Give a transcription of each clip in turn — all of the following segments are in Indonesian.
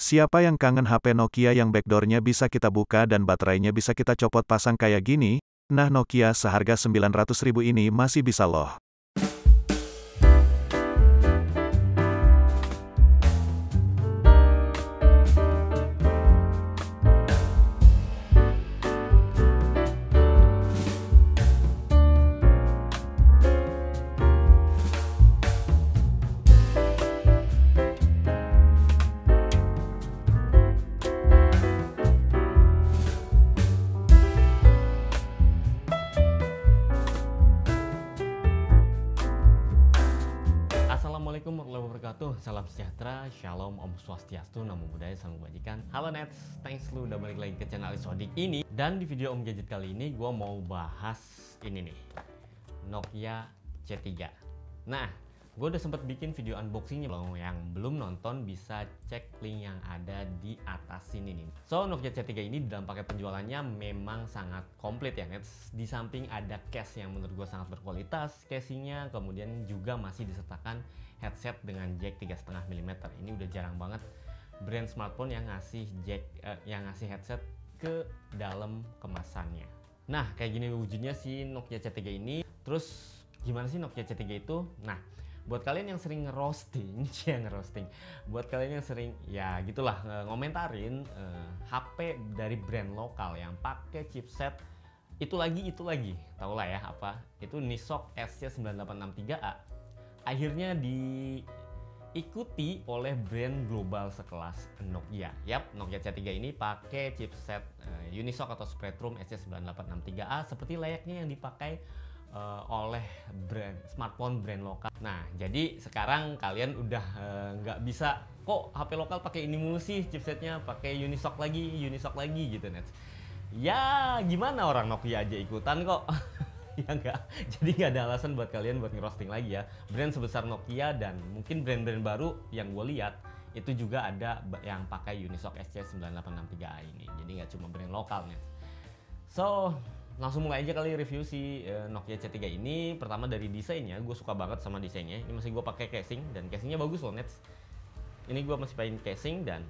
Siapa yang kangen HP Nokia yang backdoor-nya bisa kita buka dan baterainya bisa kita copot pasang kayak gini? Nah, Nokia seharga 900.000 ini masih bisa loh. Assalamualaikum warahmatullahi wabarakatuh. Salam sejahtera, shalom, om swastiastu, namo buddhaya, salam kebajikan. Halo Nets, thanks lu udah balik lagi ke channel Sodik ini. Dan di video Om Gadget kali ini gue mau bahas ini nih, Nokia C3. Nah, gue udah sempet bikin video unboxingnya loh. Yang belum nonton bisa cek link yang ada di atas sini nih. So, Nokia C3 ini dalam paket penjualannya memang sangat komplit ya Nets. Di samping ada case yang menurut gue sangat berkualitas casingnya, kemudian juga masih disertakan headset dengan jack 3,5 mm. Ini udah jarang banget brand smartphone yang ngasih jack yang ngasih headset ke dalam kemasannya. Nah, kayak gini wujudnya si Nokia C3 ini. Terus gimana sih Nokia C3 itu? Nah, buat kalian yang sering ngerosting, buat kalian yang sering ya gitulah ngomentarin HP dari brand lokal yang pakai chipset itu lagi, tau lah ya apa? Itu Nisok SC9863A. Akhirnya diikuti oleh brand global sekelas Nokia. Yap, Nokia C3 ini pakai chipset Unisoc atau Spreadtrum SC9863A seperti layaknya yang dipakai oleh smartphone brand lokal. Nah, jadi sekarang kalian udah nggak bisa kok HP lokal pakai ini mulu sih chipsetnya, pakai Unisoc lagi gitu net. Ya gimana, orang Nokia aja ikutan kok. Ya enggak, jadi nggak ada alasan buat kalian buat ngerosting lagi ya. Brand sebesar Nokia dan mungkin brand-brand baru yang gue lihat itu juga ada yang pakai Unisoc SC9863A ini. Jadi nggak cuma brand lokalnya. So, langsung mulai aja kali review si Nokia C3 ini. Pertama dari desainnya, gue suka banget sama desainnya. Ini masih gue pakai casing dan casingnya bagus loh Nets. Ini gue masih pakai casing dan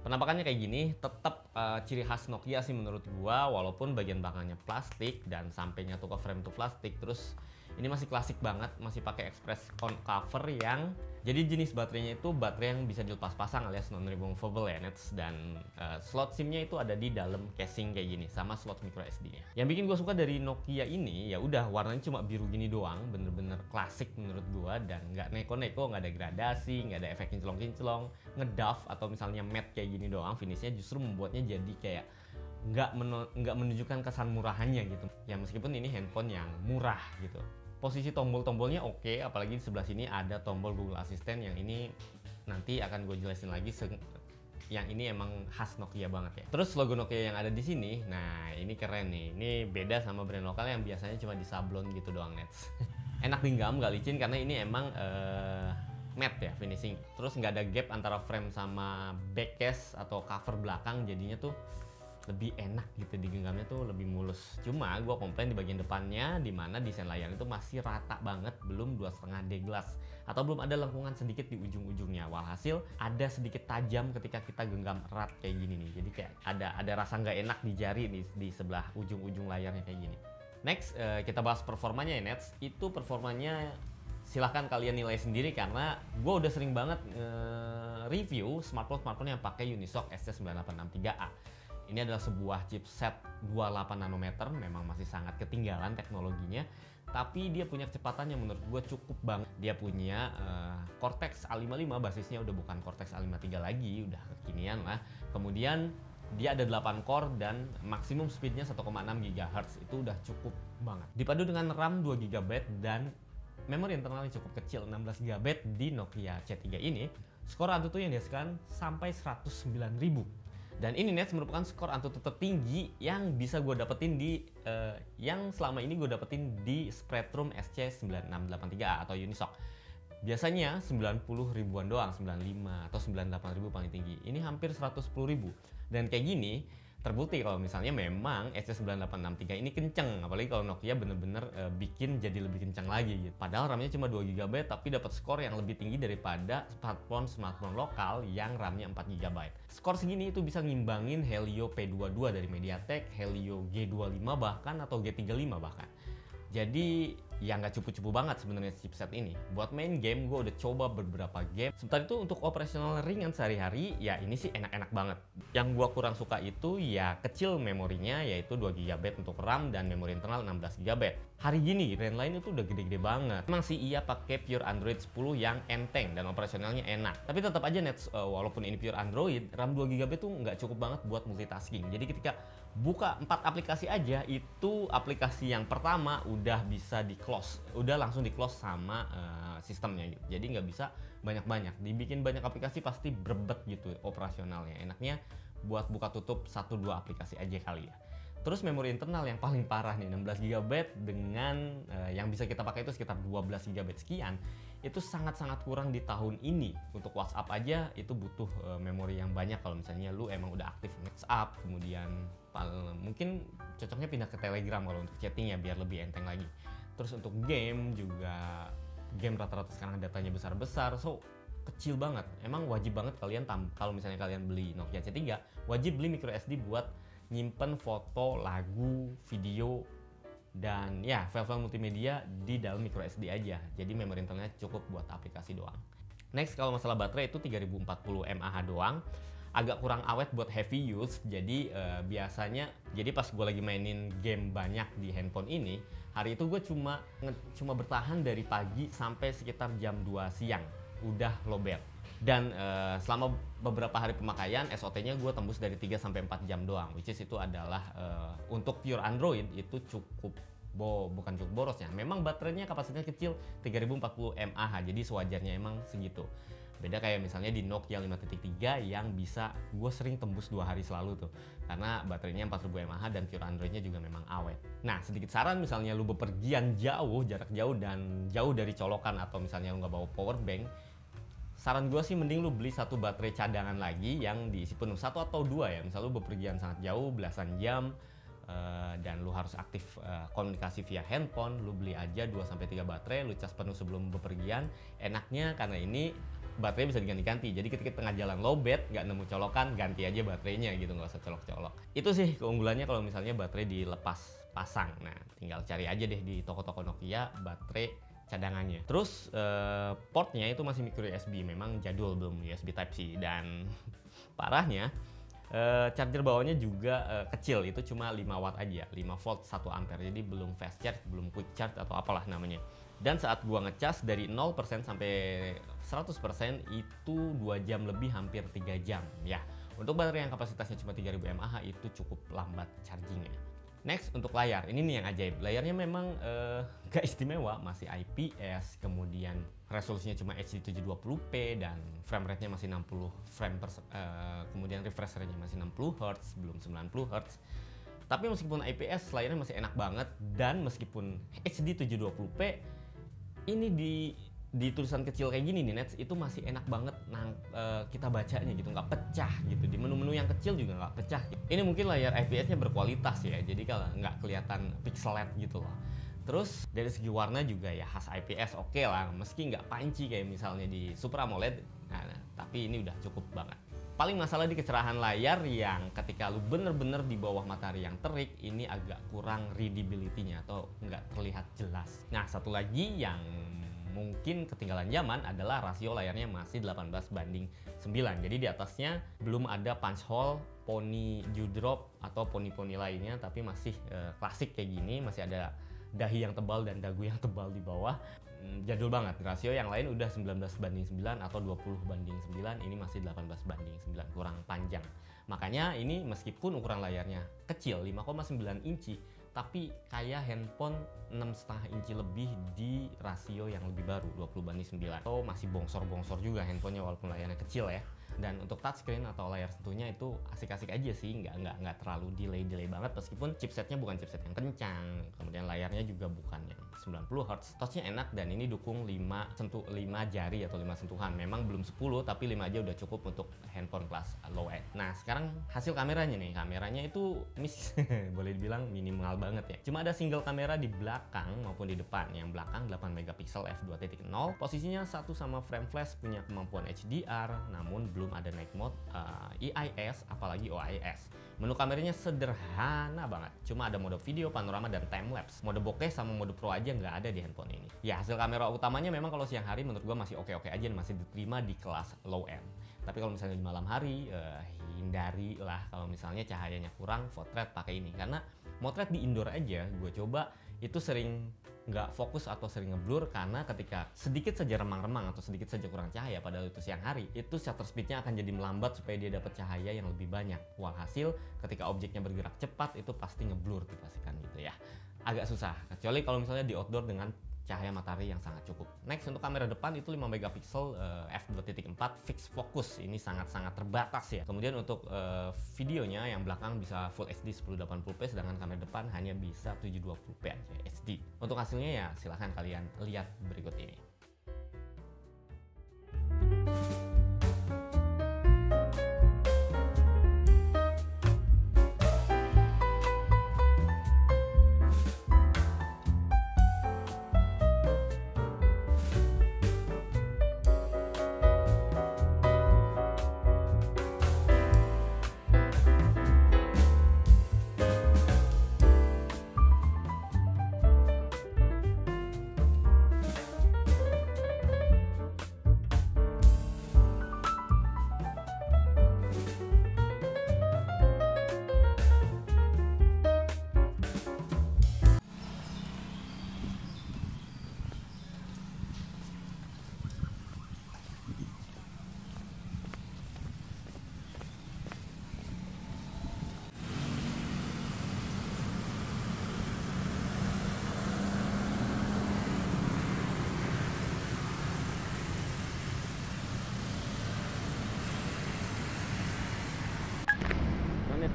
penampakannya kayak gini. Tetap ciri khas Nokia sih menurut gue, walaupun bagian belakangnya plastik dan sampingnya tuh frame tuh plastik. Terus ini masih klasik banget, masih pakai express on cover yang jadi jenis baterainya itu baterai yang bisa dilepas pasang alias non removable ya Nets. Dan slot SIM-nya itu ada di dalam casing kayak gini sama slot micro SD-nya. Yang bikin gue suka dari Nokia ini ya udah warnanya cuma biru gini doang, bener-bener klasik menurut gue dan nggak neko-neko, nggak ada gradasi, nggak ada efek kinclong-kinclong, ngeduff atau misalnya matte kayak gini doang. Finishnya justru membuatnya jadi kayak nggak menunjukkan kesan murahannya gitu. Ya meskipun ini handphone yang murah gitu. Posisi tombol-tombolnya oke, apalagi di sebelah sini ada tombol Google Assistant yang ini nanti akan gue jelasin lagi. Yang ini emang khas Nokia banget ya. Terus logo Nokia yang ada di sini, nah ini keren nih. Ini beda sama brand lokal yang biasanya cuma disablon gitu doang Nets. Enak genggam, nggak licin karena ini emang matte ya finishing. Terus nggak ada gap antara frame sama back case atau cover belakang, jadinya tuh lebih enak gitu, digenggamnya tuh lebih mulus. Cuma gue komplain di bagian depannya, dimana desain layar itu masih rata banget, belum 2,5D glass atau belum ada lengkungan sedikit di ujung-ujungnya. Walhasil ada sedikit tajam ketika kita genggam erat kayak gini nih. Jadi kayak ada rasa nggak enak di jari nih di sebelah ujung-ujung layarnya kayak gini. Next kita bahas performanya ya Nets. Itu performanya silahkan kalian nilai sendiri karena gue udah sering banget review smartphone yang pakai Unisoc SC9863A. Ini adalah sebuah chipset 28 nanometer, memang masih sangat ketinggalan teknologinya, tapi dia punya kecepatan yang menurut gue cukup banget. Dia punya Cortex A55, basisnya udah bukan Cortex A53 lagi, udah kekinian lah. Kemudian dia ada 8 core dan maksimum speednya 1,6 GHz, itu udah cukup banget. Dipadu dengan RAM 2 GB dan memori internal yang cukup kecil 16 GB di Nokia C3 ini, skor AnTuTu yang dihasilkan sampai 109.000. Dan ini Nets merupakan skor AnTuTu tertinggi yang bisa gue dapetin di yang selama ini gue dapetin di Spreadtrum SC9683A atau Unisoc. Biasanya 90 ribuan doang, 95 atau 98 ribu paling tinggi. Ini hampir 110 ribu. Dan kayak gini Terbukti kalau misalnya memang SC9863 ini kenceng, apalagi kalau Nokia bener-bener bikin jadi lebih kenceng lagi gitu. Padahal RAM-nya cuma 2 GB tapi dapat skor yang lebih tinggi daripada smartphone lokal yang RAM-nya 4 GB. Skor segini itu bisa ngimbangin Helio P22 dari MediaTek, Helio G25 bahkan atau G35 bahkan. Jadi ya nggak cupu-cupu banget sebenarnya chipset ini. Buat main game gue udah coba beberapa game. Sementara itu untuk operasional ringan sehari-hari ya ini sih enak-enak banget. Yang gue kurang suka itu ya kecil memorinya, yaitu 2 GB untuk RAM dan memori internal 16 GB. Hari gini brand lain itu udah gede-gede banget. Emang sih iya pakai pure Android 10 yang enteng dan operasionalnya enak. Tapi tetap aja walaupun ini pure Android, RAM 2 GB tuh nggak cukup banget buat multitasking. Jadi ketika buka 4 aplikasi aja, itu aplikasi yang pertama udah bisa di close, udah langsung di close sama sistemnya gitu. Jadi nggak bisa banyak-banyak, dibikin banyak aplikasi pasti berbet gitu operasionalnya. Enaknya buat buka tutup 1-2 aplikasi aja kali ya. Terus memori internal yang paling parah nih, 16 GB dengan yang bisa kita pakai itu sekitar 12 GB sekian. Itu sangat-sangat kurang di tahun ini. Untuk WhatsApp aja itu butuh memori yang banyak kalau misalnya lu emang udah aktif WhatsApp, kemudian mungkin cocoknya pindah ke Telegram kalau untuk chatting ya biar lebih enteng lagi. Terus untuk game juga, game rata-rata sekarang datanya besar-besar, so kecil banget. Emang wajib banget kalian kalau misalnya kalian beli Nokia C3, wajib beli micro SD buat nyimpen foto, lagu, video, dan ya file-file multimedia di dalam micro SD aja. Jadi memori internalnya cukup buat aplikasi doang. Next, kalau masalah baterai itu 3040 mAh doang. Agak kurang awet buat heavy use. Jadi biasanya, jadi pas gue lagi mainin game banyak di handphone ini, hari itu gue cuma bertahan dari pagi sampai sekitar jam 2 siang. Udah lowbat. Dan selama beberapa hari pemakaian, SOT-nya gue tembus dari 3-4 jam doang. Which is itu adalah untuk pure Android itu cukup bukan cukup borosnya. Memang baterainya kapasitasnya kecil, 3040 mAh, jadi sewajarnya emang segitu. Beda kayak misalnya di Nokia 5.3 yang bisa gue sering tembus 2 hari selalu tuh. Karena baterainya 4000 mAh dan pure Androidnya juga memang awet. Nah, sedikit saran misalnya lu bepergian jauh, jarak jauh dan jauh dari colokan, atau misalnya lu nggak bawa power bank, saran gue sih mending lu beli satu baterai cadangan lagi yang diisi penuh, 1 atau 2 ya. Misal lu bepergian sangat jauh, belasan jam, dan lu harus aktif komunikasi via handphone, lu beli aja 2-3 baterai, lu cas penuh sebelum bepergian. Enaknya karena ini baterai bisa diganti-ganti, jadi ketika tengah jalan lowbat nggak nemu colokan, ganti aja baterainya gitu, nggak usah colok-colok. Itu sih keunggulannya kalau misalnya baterai dilepas pasang. Nah, tinggal cari aja deh di toko-toko Nokia baterai cadangannya. Terus portnya itu masih micro USB, memang jadul, belum USB Type C. Dan parahnya charger bawahnya juga kecil, itu cuma 5 watt aja, 5 volt 1 ampere, jadi belum fast charge, belum quick charge atau apalah namanya. Dan saat gua ngecas dari 0% sampai 100% itu 2 jam lebih, hampir 3 jam ya. Untuk baterai yang kapasitasnya cuma 3000 mAh itu cukup lambat chargingnya. Next, untuk layar, ini nih yang ajaib. Layarnya memang gak istimewa, masih IPS, kemudian resolusinya cuma HD 720p dan frame rate-nya masih 60 frame per kemudian refresh rate-nya masih 60 Hz, belum 90 Hz. Tapi meskipun IPS, layarnya masih enak banget, dan meskipun HD 720p, ini di tulisan kecil kayak gini nih Nets, itu masih enak banget kita bacanya gitu, nggak pecah gitu. Di menu-menu yang kecil juga nggak pecah. Ini mungkin layar IPS-nya berkualitas ya, jadi kalau nggak kelihatan pixelat gitu loh. Terus dari segi warna juga ya khas IPS, oke lah, meski nggak panci kayak misalnya di Super AMOLED, nah, tapi ini udah cukup banget. Paling masalah di kecerahan layar yang ketika lu bener-bener di bawah matahari yang terik, ini agak kurang readability-nya atau nggak terlihat jelas. Nah, satu lagi yang mungkin ketinggalan zaman adalah rasio layarnya masih 18:9. Jadi di atasnya belum ada punch hole, poni dewdrop atau poni-poni lainnya, tapi masih klasik kayak gini, masih ada dahi yang tebal dan dagu yang tebal di bawah. Jadul banget. Rasio yang lain udah 19:9 atau 20:9, ini masih 18:9, kurang panjang. Makanya ini meskipun ukuran layarnya kecil 5,9 inci, tapi kayak handphone 6,5 inci lebih di rasio yang lebih baru 20:9. So masih bongsor-bongsor juga handphonenya walaupun layarnya kecil ya. Dan untuk touchscreen atau layar sentuhnya itu asik-asik aja sih, nggak terlalu delay banget, meskipun chipsetnya bukan chipset yang kencang, kemudian layarnya juga bukan yang 90 Hz. Touchnya enak dan ini dukung 5 jari atau 5 sentuhan. Memang belum 10, tapi 5 aja udah cukup untuk handphone kelas low end. Nah sekarang hasil kameranya nih, kameranya itu boleh dibilang minimal banget ya. Cuma ada single kamera di belakang maupun di depan. Yang belakang 8 megapiksel f2.0, posisinya satu sama frame flash, punya kemampuan HDR, namun belum ada night mode, EIS, apalagi OIS. Menu kameranya sederhana banget, cuma ada mode video, panorama, dan timelapse. Mode bokeh sama mode pro aja nggak ada di handphone ini. Ya hasil kamera utamanya memang kalau siang hari menurut gua masih oke-oke aja, masih diterima di kelas low end. Tapi kalau misalnya di malam hari, hindari lah kalau misalnya cahayanya kurang, Portrait pakai ini. Karena motret di indoor aja gue coba itu sering nggak fokus atau sering ngeblur, karena ketika sedikit saja remang-remang atau sedikit saja kurang cahaya padahal itu siang hari, itu shutter speednya akan jadi melambat supaya dia dapat cahaya yang lebih banyak. Walhasil ketika objeknya bergerak cepat itu pasti ngeblur dipastikan gitu ya. Agak susah, kecuali kalau misalnya di outdoor dengan cahaya matahari yang sangat cukup. Next, untuk kamera depan itu 5 megapiksel f2.4 fixed focus. Ini sangat-sangat terbatas ya. Kemudian untuk videonya yang belakang bisa Full HD 1080p, sedangkan kamera depan hanya bisa 720p aja HD. Untuk hasilnya ya silahkan kalian lihat berikut ini.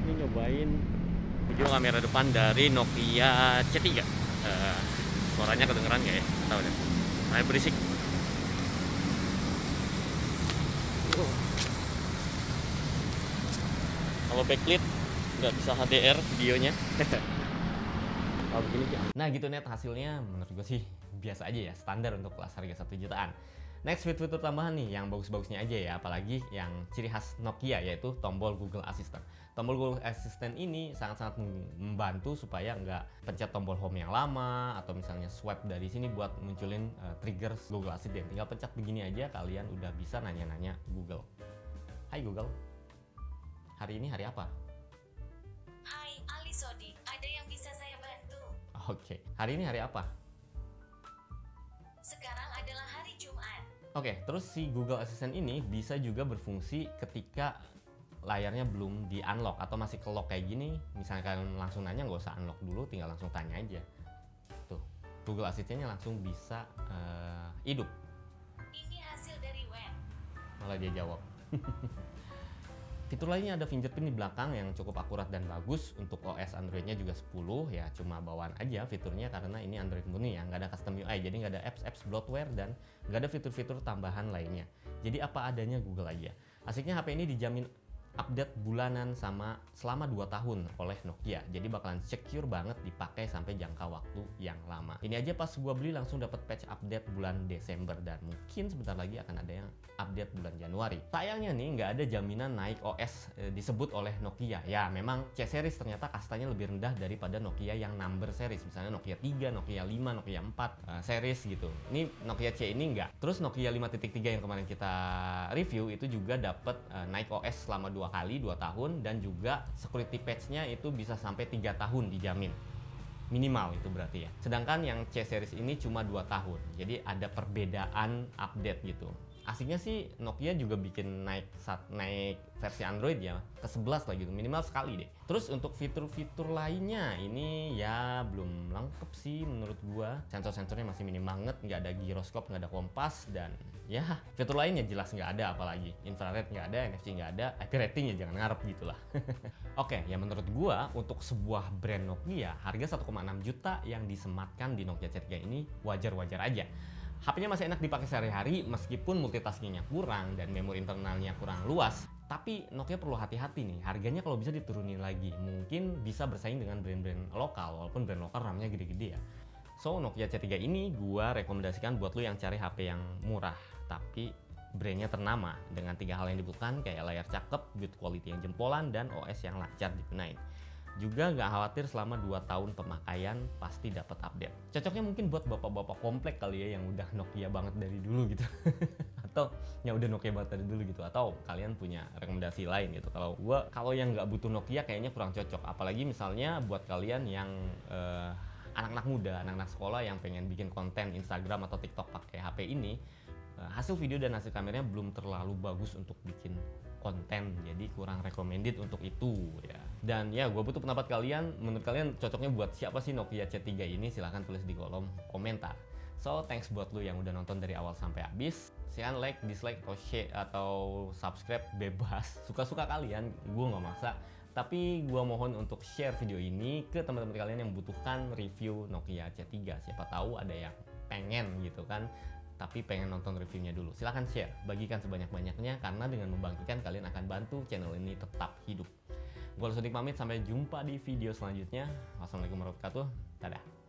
Ini nyobain video kamera depan dari Nokia C3. Suaranya kedengeran nggak ya? Tahu deh. Kayak berisik. Kalau backlit nggak bisa HDR videonya. Kalau begini ya. Nah gitu net, hasilnya menurut gue sih biasa aja ya, standar untuk kelas harga 1 jutaan. Next, fitur tambahan nih yang bagus-bagusnya aja ya, apalagi yang ciri khas Nokia, yaitu tombol Google Assistant. Tombol Google Assistant ini sangat-sangat membantu supaya nggak pencet tombol home yang lama, atau misalnya swipe dari sini buat munculin trigger Google Assistant. Tinggal pencet begini aja, kalian udah bisa nanya-nanya Google. Hai Google, hari ini hari apa? Hai Ali Sodi, ada yang bisa saya bantu? Oke, hari ini hari apa? Sekarang adalah hari Jumat. Oke, terus si Google Assistant ini bisa juga berfungsi ketika layarnya belum di unlock atau masih ke lock kayak gini. Misalnya kalian langsung nanya, nggak usah unlock dulu, tinggal langsung tanya aja. Tuh, Google Assistant-nya langsung bisa hidup. Ini hasil dari web. Malah dia jawab. Fitur lainnya ada fingerprint di belakang yang cukup akurat dan bagus. Untuk OS Android-nya juga 10 ya, cuma bawaan aja fiturnya karena ini Android murni ya, nggak ada custom UI, jadi nggak ada apps bloatware dan nggak ada fitur-fitur tambahan lainnya. Jadi apa adanya Google aja. Asiknya HP ini dijamin update bulanan selama 2 tahun oleh Nokia. Jadi bakalan secure banget dipakai sampai jangka waktu yang lama. Ini aja pas gua beli langsung dapat patch update bulan Desember dan mungkin sebentar lagi akan ada yang update bulan Januari. Sayangnya nih nggak ada jaminan naik OS disebut oleh Nokia. Ya memang C series ternyata kastanya lebih rendah daripada Nokia yang number series. Misalnya Nokia 3, Nokia 5, Nokia 4 series gitu. Ini Nokia C ini nggak. Terus Nokia 5.3 yang kemarin kita review itu juga dapat naik OS selama 2 tahun dan juga security patch-nya itu bisa sampai 3 tahun dijamin. Minimal itu berarti ya. Sedangkan yang C series ini cuma 2 tahun. Jadi ada perbedaan update gitu. Asiknya sih Nokia juga bikin naik versi Android ya ke 11 lah gitu, minimal sekali deh. Terus untuk fitur-fitur lainnya ini ya belum lengkap sih menurut gua. Sensor-sensornya masih minim banget, nggak ada giroskop, nggak ada kompas, dan ya fitur lainnya jelas nggak ada, apalagi infrared nggak ada, NFC nggak ada, IP rating ya jangan ngarep gitulah. Oke, ya menurut gua untuk sebuah brand Nokia harga 1,6 juta yang disematkan di Nokia C3 ini wajar-wajar aja. HP-nya masih enak dipakai sehari-hari meskipun multitaskingnya kurang dan memori internalnya kurang luas. Tapi Nokia perlu hati-hati nih, harganya kalau bisa diturunin lagi. Mungkin bisa bersaing dengan brand-brand lokal, walaupun brand lokal RAM-nya gede-gede ya. So, Nokia C3 ini gua rekomendasikan buat lu yang cari HP yang murah, tapi brandnya ternama dengan 3 hal yang dibutuhkan kayak layar cakep, build quality yang jempolan, dan OS yang lancar digunain. Juga nggak khawatir selama 2 tahun pemakaian pasti dapat update. Cocoknya mungkin buat bapak-bapak komplek kali ya yang udah Nokia banget dari dulu gitu. Atau yang udah Nokia banget dari dulu gitu. Atau kalian punya rekomendasi lain gitu. Kalau yang nggak butuh Nokia kayaknya kurang cocok. Apalagi misalnya buat kalian yang anak-anak muda, anak-anak sekolah yang pengen bikin konten Instagram atau TikTok pakai HP ini, hasil video dan hasil kameranya belum terlalu bagus untuk bikin konten, jadi kurang recommended untuk itu ya. Dan ya gue butuh pendapat kalian, menurut kalian cocoknya buat siapa sih Nokia C3 ini? Silahkan tulis di kolom komentar. So thanks buat lu yang udah nonton dari awal sampai habis. Silahkan like, dislike, atau share atau subscribe bebas, suka-suka kalian, gue nggak maksa. Tapi gue mohon untuk share video ini ke teman-teman kalian yang membutuhkan review Nokia C3. Siapa tahu ada yang pengen gitu kan, tapi pengen nonton reviewnya dulu. Silahkan share, bagikan sebanyak-banyaknya, karena dengan membagikan kalian akan bantu channel ini tetap hidup. Gue Alisodik pamit, sampai jumpa di video selanjutnya. Wassalamualaikum warahmatullahi wabarakatuh. Dadah.